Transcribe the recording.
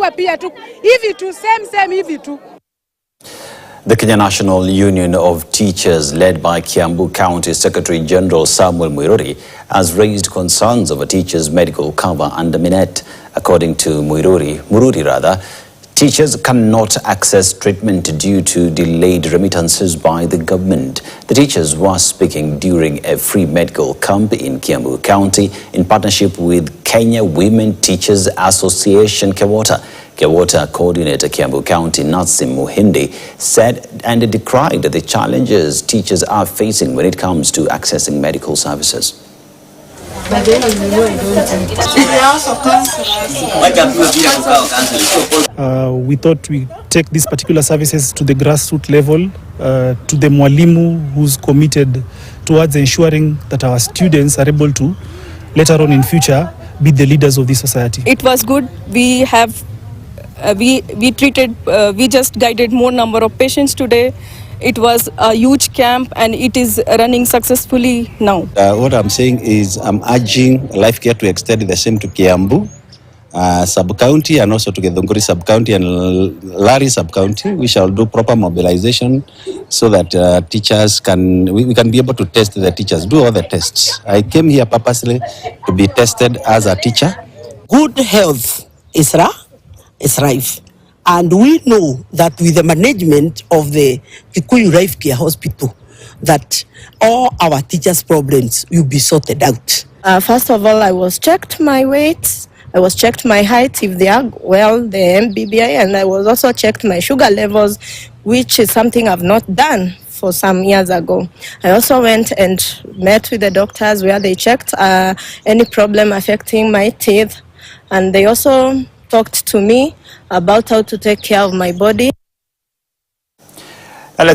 wanalipwa pia tu hivi tu, same hivi tu. The Kenya National Union of Teachers, led by Kiambu County Secretary General Samuel Muiruri, has raised concerns over teachers' medical cover under KNUT. According to Muiruri, teachers cannot access treatment due to delayed remittances by the government. The teachers were speaking during a free medical camp in Kiambu County in partnership with Kenya Women Teachers Association, KNUT. KNUT coordinator Kiambu County, Natsim Muhindi, said and decried the challenges teachers are facing when it comes to accessing medical services. We thought we take these particular services to the grassroots level, to the mwalimu who's committed towards ensuring that our students are able to, later on in future, be the leaders of this society. It was good. We have we just guided more number of patients today. It was a huge camp and it is running successfully now. What I'm saying is I'm urging Life Care to extend the same to Kiambu sub-county and also to Githunguri sub-county and Lari sub-county. We shall do proper mobilization so that teachers we can be able to test the teachers, do all the tests. I came here purposely to be tested as a teacher. Good health is rife. And we know that with the management of the Kikuyu Life Care Hospital, that all our teachers' problems will be sorted out. First of all, I was checked my weight, I was checked my height, if they are well, the MBBI, and I was also checked my sugar levels, which is something I've not done for some years ago. I also went and met with the doctors where they checked any problem affecting my teeth, and they also talked to me about how to take care of my body. Let's